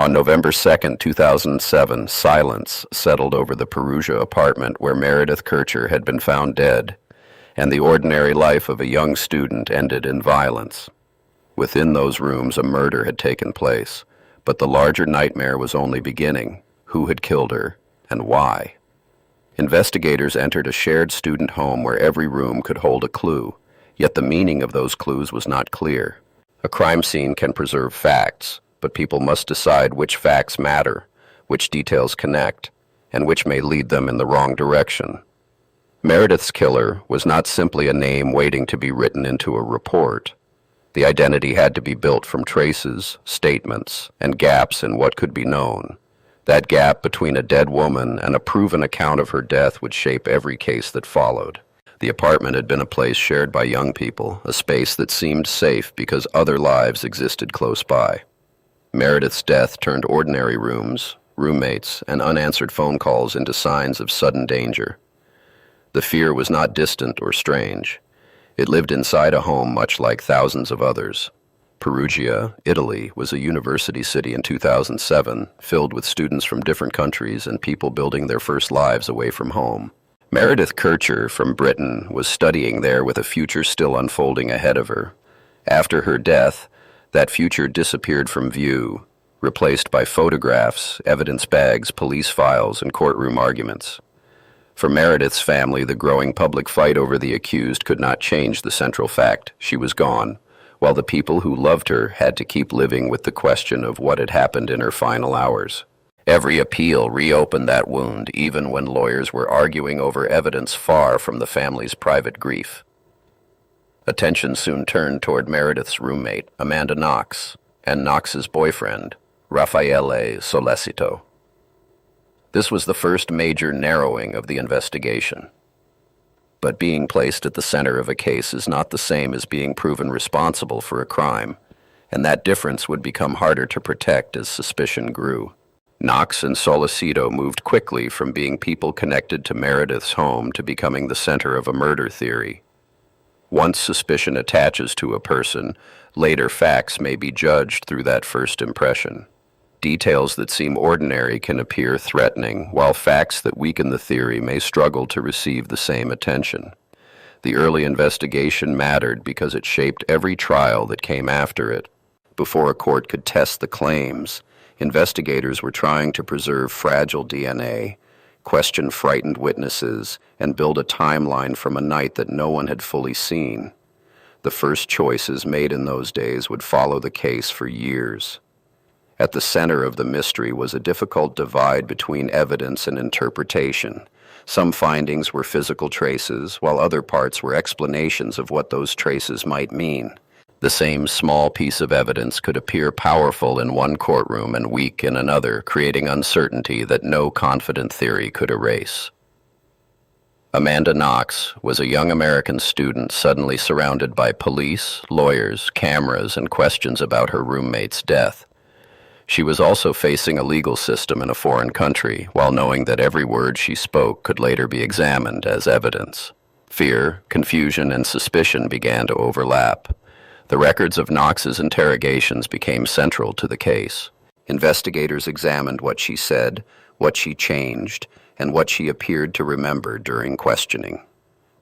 On November 2nd, 2007, silence settled over the Perugia apartment where Meredith Kercher had been found dead, and the ordinary life of a young student ended in violence. Within those rooms, a murder had taken place, but the larger nightmare was only beginning. Who had killed her, and why? Investigators entered a shared student home where every room could hold a clue, yet the meaning of those clues was not clear. A crime scene can preserve facts, but people must decide which facts matter, which details connect, and which may lead them in the wrong direction. Meredith's killer was not simply a name waiting to be written into a report. The identity had to be built from traces, statements, and gaps in what could be known. That gap between a dead woman and a proven account of her death would shape every case that followed. The apartment had been a place shared by young people, a space that seemed safe because other lives existed close by. Meredith's death turned ordinary rooms, roommates, and unanswered phone calls into signs of sudden danger. The fear was not distant or strange. It lived inside a home much like thousands of others. Perugia, Italy, was a university city in 2007, filled with students from different countries and people building their first lives away from home. Meredith Kercher from Britain was studying there with a future still unfolding ahead of her. After her death, that future disappeared from view, replaced by photographs, evidence bags, police files, and courtroom arguments. For Meredith's family, the growing public fight over the accused could not change the central fact: she was gone, while the people who loved her had to keep living with the question of what had happened in her final hours. Every appeal reopened that wound, even when lawyers were arguing over evidence far from the family's private grief. Attention soon turned toward Meredith's roommate, Amanda Knox, and Knox's boyfriend, Raffaele Sollecito. This was the first major narrowing of the investigation. But being placed at the center of a case is not the same as being proven responsible for a crime, and that difference would become harder to protect as suspicion grew. Knox and Sollecito moved quickly from being people connected to Meredith's home to becoming the center of a murder theory. Once suspicion attaches to a person, later facts may be judged through that first impression. Details that seem ordinary can appear threatening, while facts that weaken the theory may struggle to receive the same attention. The early investigation mattered because it shaped every trial that came after it. Before a court could test the claims, investigators were trying to preserve fragile DNA, question frightened witnesses, and build a timeline from a night that no one had fully seen. The first choices made in those days would follow the case for years. At the center of the mystery was a difficult divide between evidence and interpretation. Some findings were physical traces, while other parts were explanations of what those traces might mean. The same small piece of evidence could appear powerful in one courtroom and weak in another, creating uncertainty that no confident theory could erase. Amanda Knox was a young American student suddenly surrounded by police, lawyers, cameras, and questions about her roommate's death. She was also facing a legal system in a foreign country, while knowing that every word she spoke could later be examined as evidence. Fear, confusion, and suspicion began to overlap. The records of Knox's interrogations became central to the case. Investigators examined what she said, what she changed, and what she appeared to remember during questioning.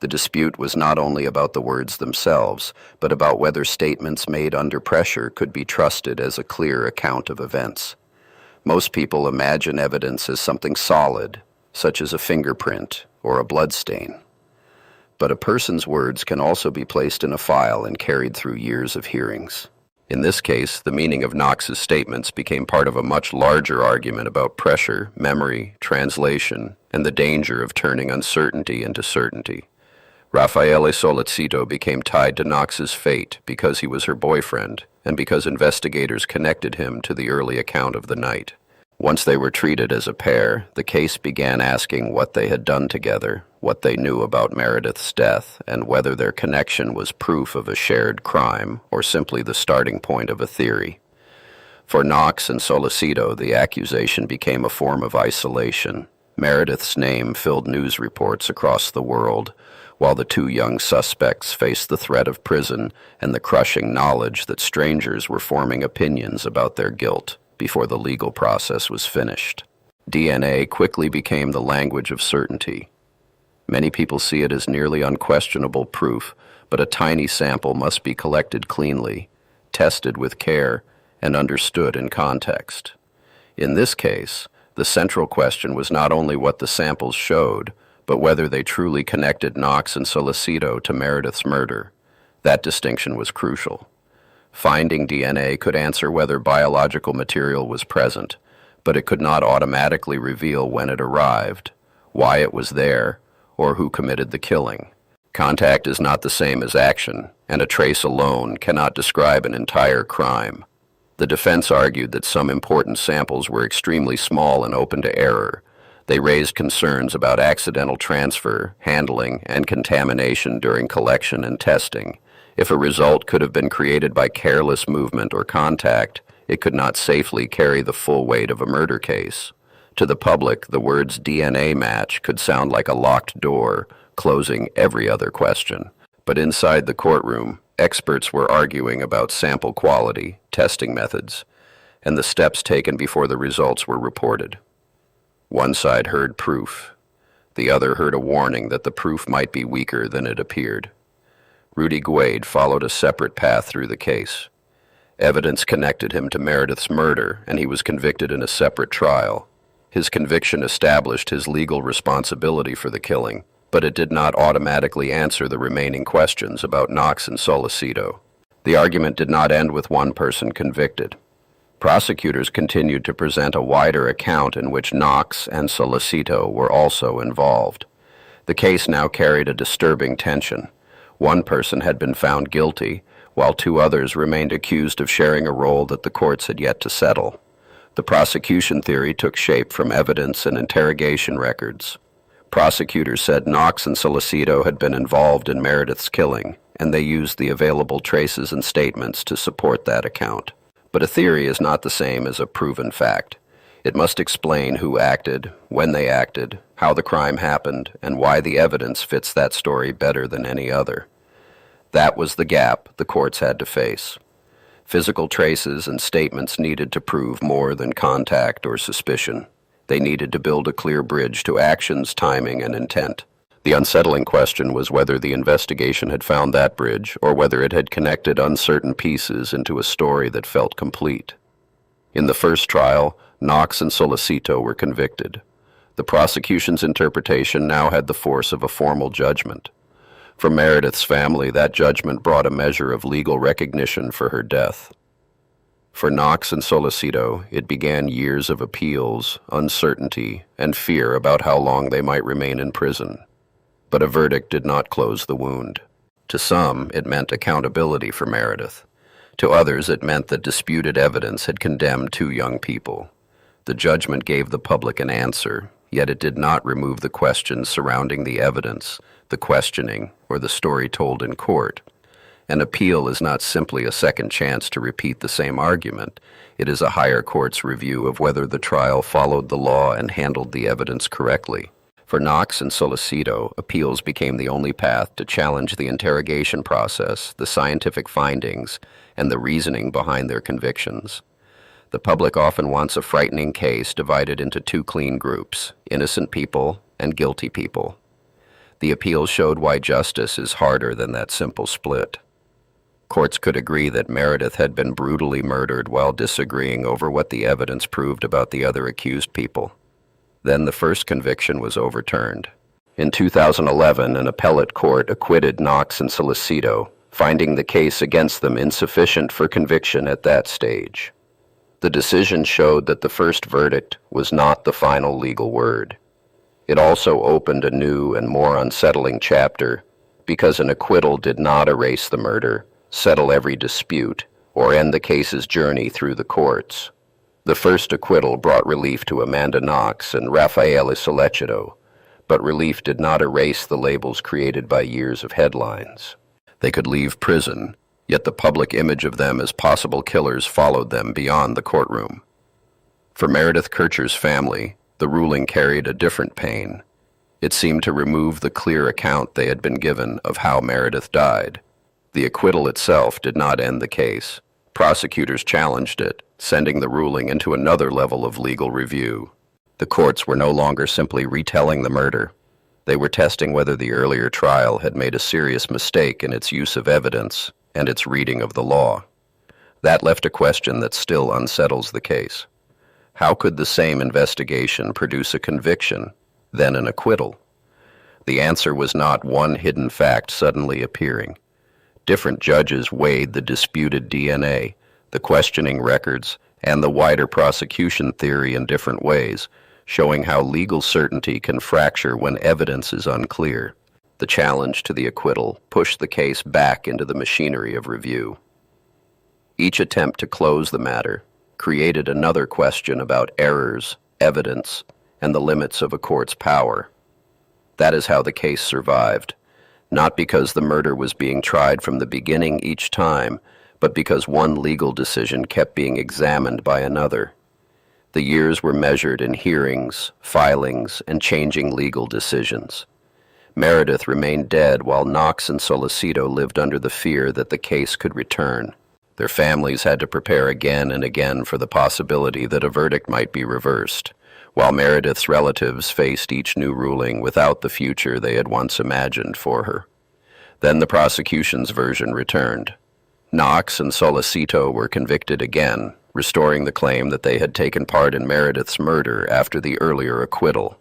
The dispute was not only about the words themselves, but about whether statements made under pressure could be trusted as a clear account of events. Most people imagine evidence as something solid, such as a fingerprint or a bloodstain. But a person's words can also be placed in a file and carried through years of hearings. In this case, the meaning of Knox's statements became part of a much larger argument about pressure, memory, translation, and the danger of turning uncertainty into certainty. Raffaele Sollecito became tied to Knox's fate because he was her boyfriend and because investigators connected him to the early account of the night. Once they were treated as a pair, the case began asking what they had done together, what they knew about Meredith's death, and whether their connection was proof of a shared crime or simply the starting point of a theory. For Knox and Sollecito, the accusation became a form of isolation. Meredith's name filled news reports across the world, while the two young suspects faced the threat of prison and the crushing knowledge that strangers were forming opinions about their guilt. before the legal process was finished. DNA quickly became the language of certainty. Many people see it as nearly unquestionable proof, but a tiny sample must be collected cleanly, tested with care, and understood in context. In this case, the central question was not only what the samples showed, but whether they truly connected Knox and Sollecito to Meredith's murder. That distinction was crucial. Finding DNA could answer whether biological material was present, but it could not automatically reveal when it arrived, why it was there, or who committed the killing. Contact is not the same as action, and a trace alone cannot describe an entire crime. The defense argued that some important samples were extremely small and open to error. They raised concerns about accidental transfer, handling, and contamination during collection and testing. If a result could have been created by careless movement or contact, it could not safely carry the full weight of a murder case. To the public, the words DNA match could sound like a locked door, closing every other question. But inside the courtroom, experts were arguing about sample quality, testing methods, and the steps taken before the results were reported. One side heard proof. The other heard a warning that the proof might be weaker than it appeared. Rudy Guede followed a separate path through the case. Evidence connected him to Meredith's murder, and he was convicted in a separate trial. His conviction established his legal responsibility for the killing, but it did not automatically answer the remaining questions about Knox and Sollecito. The argument did not end with one person convicted. Prosecutors continued to present a wider account in which Knox and Sollecito were also involved. The case now carried a disturbing tension. One person had been found guilty, while two others remained accused of sharing a role that the courts had yet to settle. The prosecution theory took shape from evidence and interrogation records. Prosecutors said Knox and Sollecito had been involved in Meredith's killing, and they used the available traces and statements to support that account. But a theory is not the same as a proven fact. It must explain who acted, when they acted, how the crime happened, and why the evidence fits that story better than any other. That was the gap the courts had to face. Physical traces and statements needed to prove more than contact or suspicion. They needed to build a clear bridge to actions, timing, and intent. The unsettling question was whether the investigation had found that bridge, or whether it had connected uncertain pieces into a story that felt complete. In the first trial, Knox and Sollecito were convicted. The prosecution's interpretation now had the force of a formal judgment. For Meredith's family, that judgment brought a measure of legal recognition for her death. For Knox and Sollecito, it began years of appeals, uncertainty, and fear about how long they might remain in prison. But a verdict did not close the wound. To some, it meant accountability for Meredith. To others, it meant that disputed evidence had condemned two young people. The judgment gave the public an answer, yet it did not remove the questions surrounding the evidence, the questioning, or the story told in court. An appeal is not simply a second chance to repeat the same argument. It is a higher court's review of whether the trial followed the law and handled the evidence correctly. For Knox and Sollecito, appeals became the only path to challenge the interrogation process, the scientific findings, and the reasoning behind their convictions. The public often wants a frightening case divided into two clean groups, innocent people and guilty people. The appeals showed why justice is harder than that simple split. Courts could agree that Meredith had been brutally murdered while disagreeing over what the evidence proved about the other accused people. Then the first conviction was overturned. In 2011, an appellate court acquitted Knox and Sollecito, finding the case against them insufficient for conviction at that stage. The decision showed that the first verdict was not the final legal word. It also opened a new and more unsettling chapter, because an acquittal did not erase the murder, settle every dispute, or end the case's journey through the courts. The first acquittal brought relief to Amanda Knox and Raffaele Sollecito, but relief did not erase the labels created by years of headlines. They could leave prison, yet the public image of them as possible killers followed them beyond the courtroom. For Meredith Kercher's family, the ruling carried a different pain. It seemed to remove the clear account they had been given of how Meredith died. The acquittal itself did not end the case. Prosecutors challenged it, sending the ruling into another level of legal review. The courts were no longer simply retelling the murder. They were testing whether the earlier trial had made a serious mistake in its use of evidence and its reading of the law. That left a question that still unsettles the case. How could the same investigation produce a conviction, then an acquittal? The answer was not one hidden fact suddenly appearing. Different judges weighed the disputed DNA, the questioning records, and the wider prosecution theory in different ways, showing how legal certainty can fracture when evidence is unclear. The challenge to the acquittal pushed the case back into the machinery of review. Each attempt to close the matter created another question about errors, evidence, and the limits of a court's power. That is how the case survived, not because the murder was being tried from the beginning each time, but because one legal decision kept being examined by another. The years were measured in hearings, filings, and changing legal decisions. Meredith remained dead while Knox and Sollecito lived under the fear that the case could return. Their families had to prepare again and again for the possibility that a verdict might be reversed, while Meredith's relatives faced each new ruling without the future they had once imagined for her. Then the prosecution's version returned. Knox and Sollecito were convicted again, restoring the claim that they had taken part in Meredith's murder after the earlier acquittal.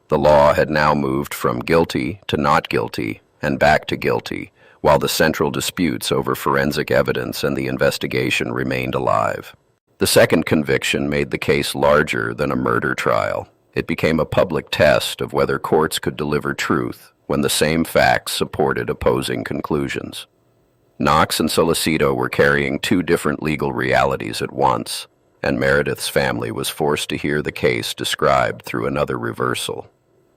The law had now moved from guilty to not guilty and back to guilty, while the central disputes over forensic evidence and the investigation remained alive. The second conviction made the case larger than a murder trial. It became a public test of whether courts could deliver truth when the same facts supported opposing conclusions. Knox and Sollecito were carrying two different legal realities at once, and Meredith's family was forced to hear the case described through another reversal.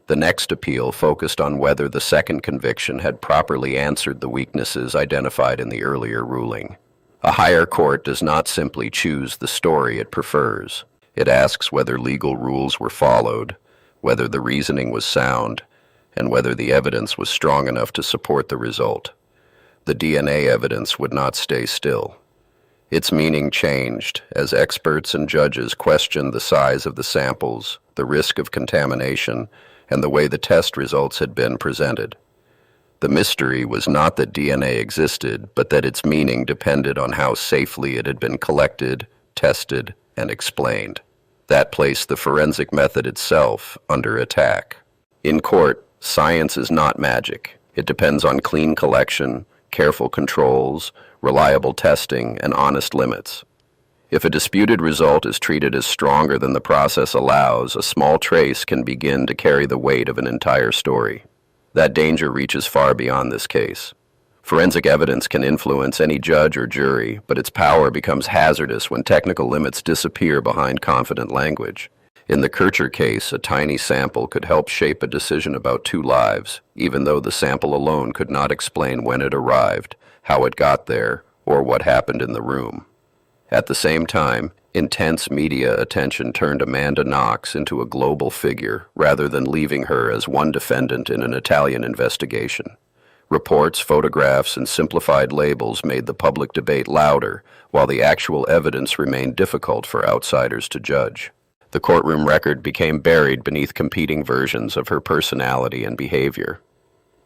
The next appeal focused on whether the second conviction had properly answered the weaknesses identified in the earlier ruling. A higher court does not simply choose the story it prefers. It asks whether legal rules were followed, whether the reasoning was sound, and whether the evidence was strong enough to support the result. The DNA evidence would not stay still. Its meaning changed as experts and judges questioned the size of the samples, the risk of contamination, and the way the test results had been presented. The mystery was not that DNA existed, but that its meaning depended on how safely it had been collected, tested, and explained. That placed the forensic method itself under attack. In court, science is not magic. It depends on clean collection, careful controls, reliable testing, and honest limits. If a disputed result is treated as stronger than the process allows, a small trace can begin to carry the weight of an entire story. That danger reaches far beyond this case. Forensic evidence can influence any judge or jury, but its power becomes hazardous when technical limits disappear behind confident language. In the Kercher case, a tiny sample could help shape a decision about two lives, even though the sample alone could not explain when it arrived, how it got there, or what happened in the room. At the same time, intense media attention turned Amanda Knox into a global figure rather than leaving her as one defendant in an Italian investigation. Reports, photographs, and simplified labels made the public debate louder, while the actual evidence remained difficult for outsiders to judge. The courtroom record became buried beneath competing versions of her personality and behavior.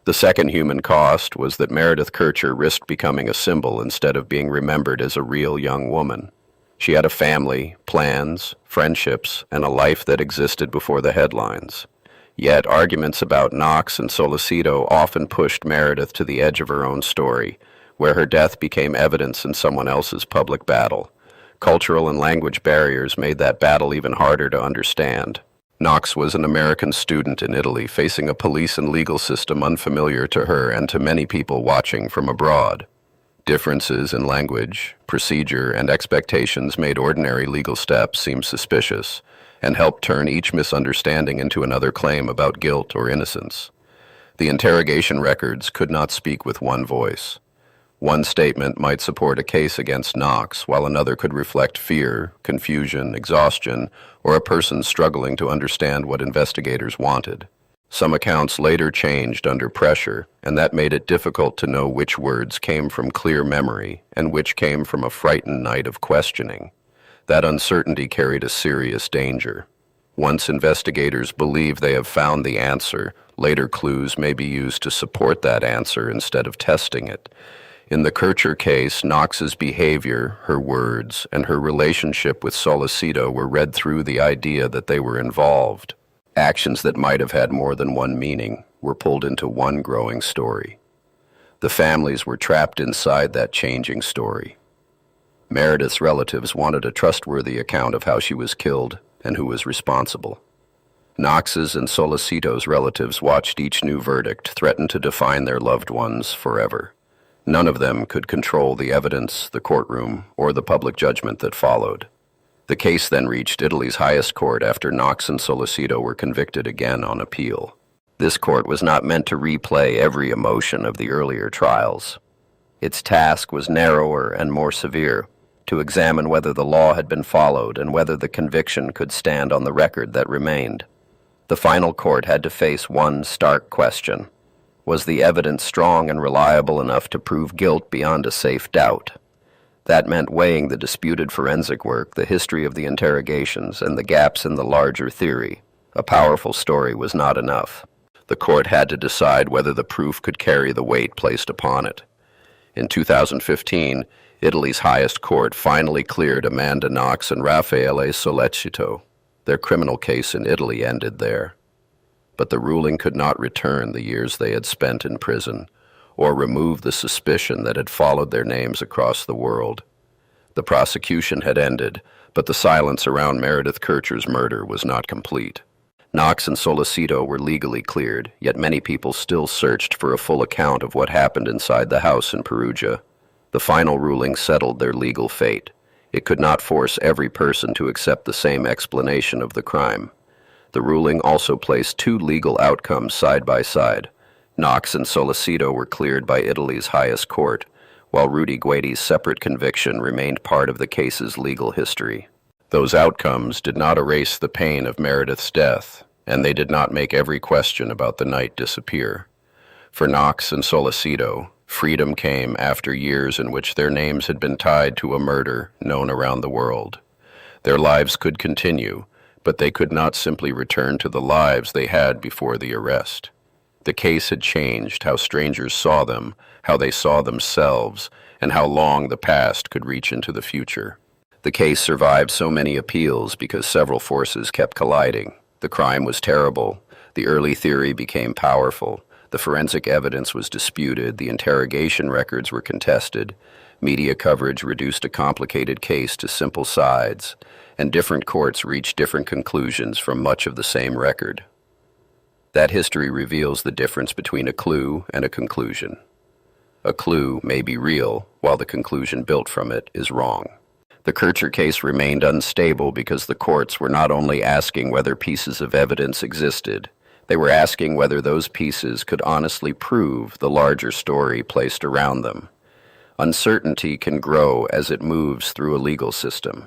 The second human cost was that Meredith Kercher risked becoming a symbol instead of being remembered as a real young woman. She had a family, plans, friendships, and a life that existed before the headlines. Yet arguments about Knox and Sollecito often pushed Meredith to the edge of her own story, where her death became evidence in someone else's public battle. Cultural and language barriers made that battle even harder to understand. Knox was an American student in Italy, facing a police and legal system unfamiliar to her and to many people watching from abroad. Differences in language, procedure, and expectations made ordinary legal steps seem suspicious and helped turn each misunderstanding into another claim about guilt or innocence. The interrogation records could not speak with one voice. One statement might support a case against Knox, while another could reflect fear, confusion, exhaustion, or a person struggling to understand what investigators wanted. Some accounts later changed under pressure, and that made it difficult to know which words came from clear memory and which came from a frightened night of questioning. That uncertainty carried a serious danger. Once investigators believe they have found the answer, later clues may be used to support that answer instead of testing it. In the Kercher case, Knox's behavior, her words, and her relationship with Sollecito were read through the idea that they were involved. Actions that might have had more than one meaning were pulled into one growing story. The families were trapped inside that changing story. Meredith's relatives wanted a trustworthy account of how she was killed and who was responsible. Knox's and Sollecito's relatives watched each new verdict threaten to define their loved ones forever. None of them could control the evidence, the courtroom, or the public judgment that followed. The case then reached Italy's highest court after Knox and Sollecito were convicted again on appeal. This court was not meant to replay every emotion of the earlier trials. Its task was narrower and more severe, to examine whether the law had been followed and whether the conviction could stand on the record that remained. The final court had to face one stark question. Was the evidence strong and reliable enough to prove guilt beyond a safe doubt? That meant weighing the disputed forensic work, the history of the interrogations, and the gaps in the larger theory. A powerful story was not enough. The court had to decide whether the proof could carry the weight placed upon it. In 2015, Italy's highest court finally cleared Amanda Knox and Raffaele Sollecito. Their criminal case in Italy ended there. But the ruling could not return the years they had spent in prison, or remove the suspicion that had followed their names across the world. The prosecution had ended, but the silence around Meredith Kercher's murder was not complete. Knox and Sollecito were legally cleared, yet many people still searched for a full account of what happened inside the house in Perugia. The final ruling settled their legal fate. It could not force every person to accept the same explanation of the crime. The ruling also placed two legal outcomes side by side. Knox and Sollecito were cleared by Italy's highest court, while Rudy Guede's separate conviction remained part of the case's legal history. Those outcomes did not erase the pain of Meredith's death, and they did not make every question about the night disappear. For Knox and Sollecito, freedom came after years in which their names had been tied to a murder known around the world. Their lives could continue, but they could not simply return to the lives they had before the arrest. The case had changed how strangers saw them, how they saw themselves, and how long the past could reach into the future. The case survived so many appeals because several forces kept colliding. The crime was terrible. The early theory became powerful. The forensic evidence was disputed. The interrogation records were contested. Media coverage reduced a complicated case to simple sides, and different courts reached different conclusions from much of the same record. That history reveals the difference between a clue and a conclusion. A clue may be real, while the conclusion built from it is wrong. The Kercher case remained unstable because the courts were not only asking whether pieces of evidence existed, they were asking whether those pieces could honestly prove the larger story placed around them. Uncertainty can grow as it moves through a legal system.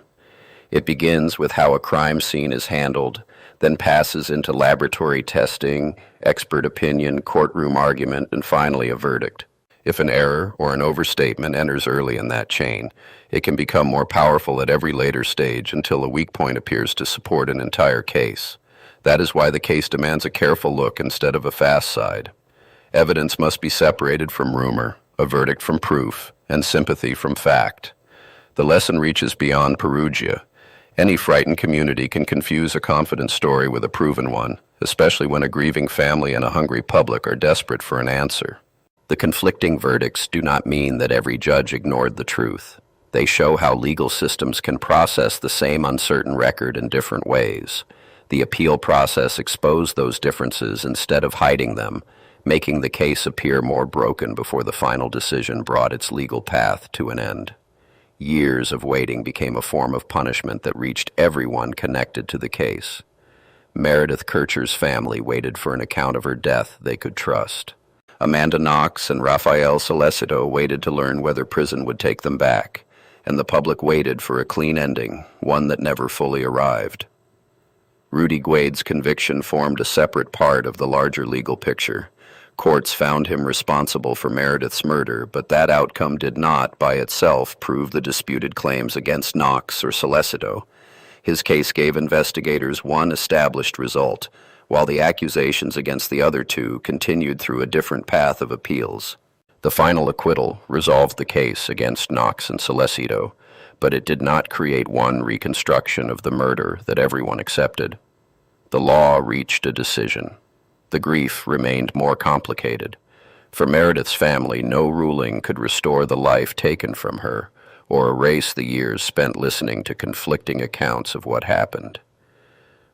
It begins with how a crime scene is handled, then passes into laboratory testing, expert opinion, courtroom argument, and finally a verdict. If an error or an overstatement enters early in that chain, it can become more powerful at every later stage until a weak point appears to support an entire case. That is why the case demands a careful look instead of a fast side. Evidence must be separated from rumor, a verdict from proof, and sympathy from fact. The lesson reaches beyond Perugia. Any frightened community can confuse a confident story with a proven one, especially when a grieving family and a hungry public are desperate for an answer. The conflicting verdicts do not mean that every judge ignored the truth. They show how legal systems can process the same uncertain record in different ways. The appeal process exposed those differences instead of hiding them, making the case appear more broken before the final decision brought its legal path to an end. Years of waiting became a form of punishment that reached everyone connected to the case. Meredith Kercher's family waited for an account of her death they could trust. Amanda Knox and Raffaele Sollecito waited to learn whether prison would take them back, and the public waited for a clean ending, one that never fully arrived. Rudy Guede's conviction formed a separate part of the larger legal picture. Courts found him responsible for Meredith's murder, but that outcome did not, by itself, prove the disputed claims against Knox or Sollecito. His case gave investigators one established result, while the accusations against the other two continued through a different path of appeals. The final acquittal resolved the case against Knox and Sollecito, but it did not create one reconstruction of the murder that everyone accepted. The law reached a decision. The grief remained more complicated. For Meredith's family, no ruling could restore the life taken from her or erase the years spent listening to conflicting accounts of what happened.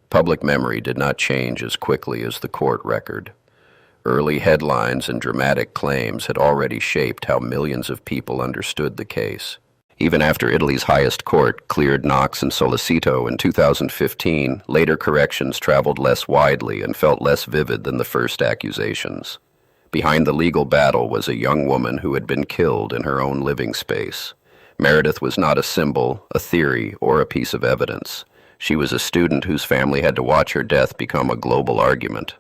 Public memory did not change as quickly as the court record. Early headlines and dramatic claims had already shaped how millions of people understood the case. Even after Italy's highest court cleared Knox and Sollecito in 2015, later corrections traveled less widely and felt less vivid than the first accusations. Behind the legal battle was a young woman who had been killed in her own living space. Meredith was not a symbol, a theory, or a piece of evidence. She was a student whose family had to watch her death become a global argument.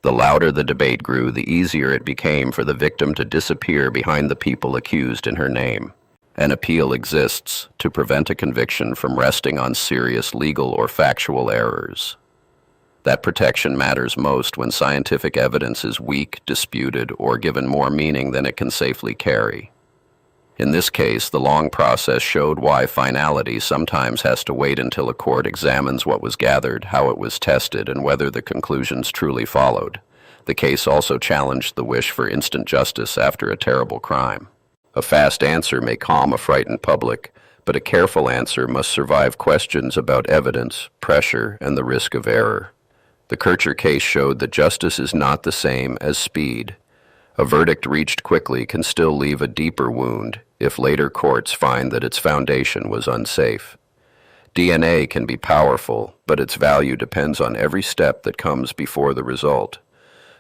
The louder the debate grew, the easier it became for the victim to disappear behind the people accused in her name. An appeal exists to prevent a conviction from resting on serious legal or factual errors. That protection matters most when scientific evidence is weak, disputed, or given more meaning than it can safely carry. In this case, the long process showed why finality sometimes has to wait until a court examines what was gathered, how it was tested, and whether the conclusions truly followed. The case also challenged the wish for instant justice after a terrible crime. A fast answer may calm a frightened public, but a careful answer must survive questions about evidence, pressure, and the risk of error. The Kercher case showed that justice is not the same as speed. A verdict reached quickly can still leave a deeper wound if later courts find that its foundation was unsafe. DNA can be powerful, but its value depends on every step that comes before the result.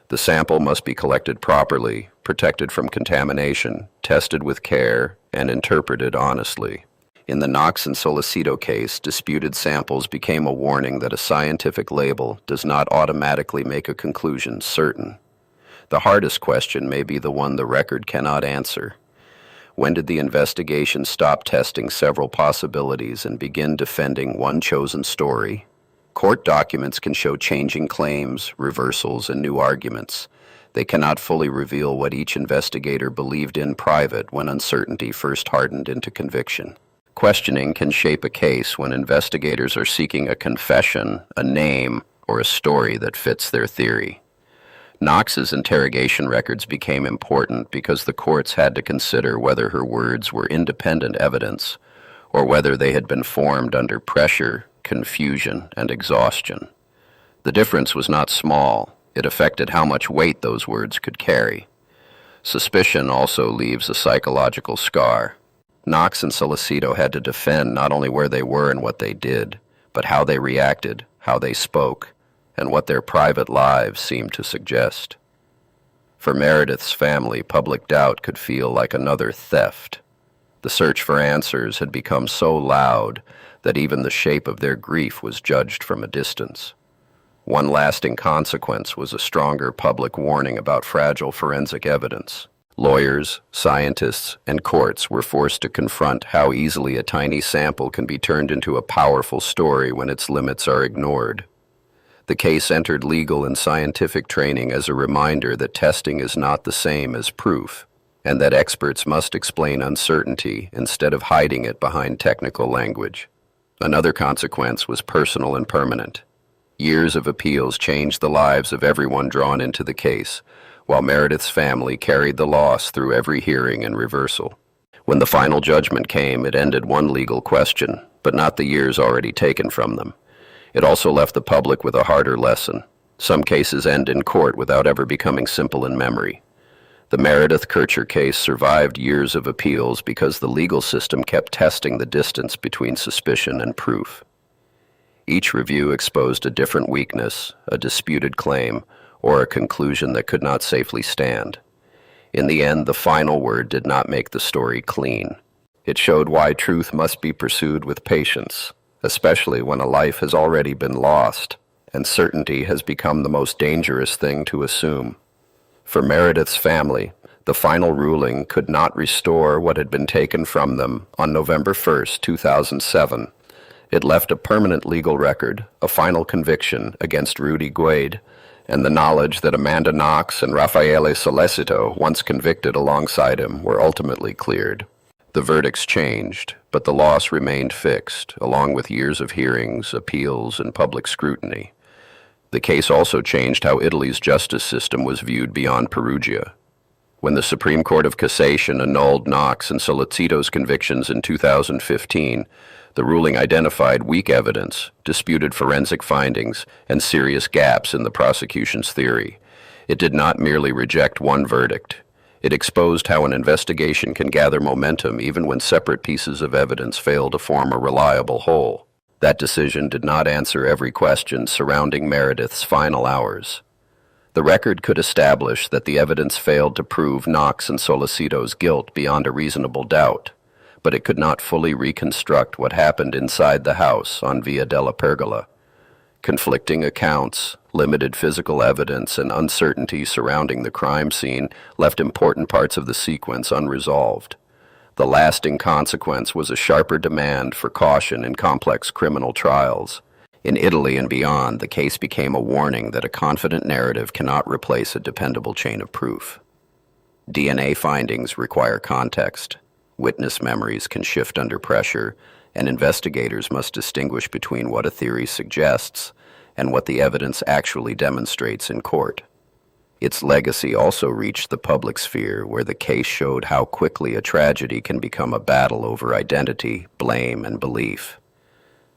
The sample must be collected properly, protected from contamination, tested with care, and interpreted honestly. In the Knox and Sollecito case, disputed samples became a warning that a scientific label does not automatically make a conclusion certain. The hardest question may be the one the record cannot answer. When did the investigation stop testing several possibilities and begin defending one chosen story? Court documents can show changing claims, reversals, and new arguments. They cannot fully reveal what each investigator believed in private when uncertainty first hardened into conviction. Questioning can shape a case when investigators are seeking a confession, a name, or a story that fits their theory. Knox's interrogation records became important because the courts had to consider whether her words were independent evidence or whether they had been formed under pressure, confusion, and exhaustion. The difference was not small. It affected how much weight those words could carry. Suspicion also leaves a psychological scar. Knox and Sollecito had to defend not only where they were and what they did, but how they reacted, how they spoke, and what their private lives seemed to suggest. For Meredith's family, public doubt could feel like another theft. The search for answers had become so loud that even the shape of their grief was judged from a distance. One lasting consequence was a stronger public warning about fragile forensic evidence. Lawyers, scientists, and courts were forced to confront how easily a tiny sample can be turned into a powerful story when its limits are ignored. The case entered legal and scientific training as a reminder that testing is not the same as proof, and that experts must explain uncertainty instead of hiding it behind technical language. Another consequence was personal and permanent. Years of appeals changed the lives of everyone drawn into the case, while Meredith's family carried the loss through every hearing and reversal. When the final judgment came, it ended one legal question, but not the years already taken from them. It also left the public with a harder lesson. Some cases end in court without ever becoming simple in memory. The Meredith Kercher case survived years of appeals because the legal system kept testing the distance between suspicion and proof. Each review exposed a different weakness, a disputed claim, or a conclusion that could not safely stand. In the end, the final word did not make the story clean. It showed why truth must be pursued with patience, especially when a life has already been lost and certainty has become the most dangerous thing to assume. For Meredith's family, the final ruling could not restore what had been taken from them on November 1st, 2007. It left a permanent legal record, a final conviction against Rudy Guede, and the knowledge that Amanda Knox and Raffaele Sollecito, once convicted alongside him, were ultimately cleared. The verdicts changed, but the loss remained fixed, along with years of hearings, appeals, and public scrutiny. The case also changed how Italy's justice system was viewed beyond Perugia. When the Supreme Court of Cassation annulled Knox and Sollecito's convictions in 2015, the ruling identified weak evidence, disputed forensic findings, and serious gaps in the prosecution's theory. It did not merely reject one verdict. It exposed how an investigation can gather momentum even when separate pieces of evidence fail to form a reliable whole. That decision did not answer every question surrounding Meredith's final hours. The record could establish that the evidence failed to prove Knox and Sollecito's guilt beyond a reasonable doubt, but it could not fully reconstruct what happened inside the house on Via della Pergola. Conflicting accounts, limited physical evidence, and uncertainty surrounding the crime scene left important parts of the sequence unresolved. The lasting consequence was a sharper demand for caution in complex criminal trials. In Italy and beyond, the case became a warning that a confident narrative cannot replace a dependable chain of proof. DNA findings require context. Witness memories can shift under pressure, and investigators must distinguish between what a theory suggests and what the evidence actually demonstrates in court. Its legacy also reached the public sphere, where the case showed how quickly a tragedy can become a battle over identity, blame, and belief.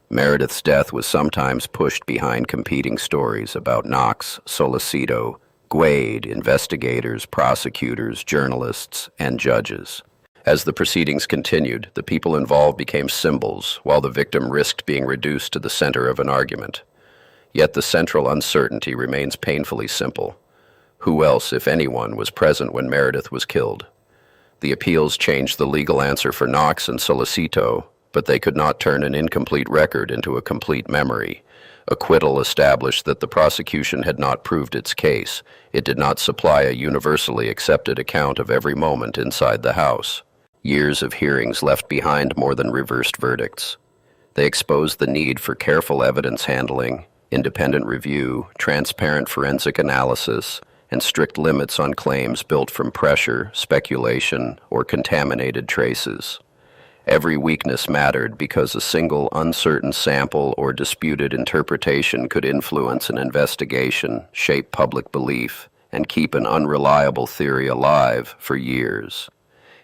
Meredith's death was sometimes pushed behind competing stories about Knox, Sollecito, Guede, investigators, prosecutors, journalists, and judges. As the proceedings continued, the people involved became symbols, while the victim risked being reduced to the center of an argument. Yet the central uncertainty remains painfully simple. Who else, if anyone, was present when Meredith was killed? The appeals changed the legal answer for Knox and Sollecito, but they could not turn an incomplete record into a complete memory. Acquittal established that the prosecution had not proved its case. It did not supply a universally accepted account of every moment inside the house. Years of hearings left behind more than reversed verdicts. They exposed the need for careful evidence handling, independent review, transparent forensic analysis, and strict limits on claims built from pressure, speculation, or contaminated traces. Every weakness mattered because a single uncertain sample or disputed interpretation could influence an investigation, shape public belief, and keep an unreliable theory alive for years.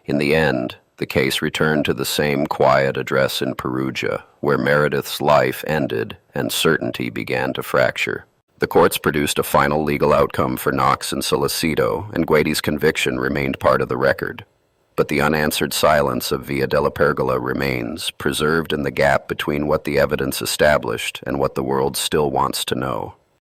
In the end, the case returned to the same quiet address in Perugia, where Meredith's life ended and certainty began to fracture. The courts produced a final legal outcome for Knox and Sollecito, and Guede's conviction remained part of the record. But the unanswered silence of Via della Pergola remains, preserved in the gap between what the evidence established and what the world still wants to know.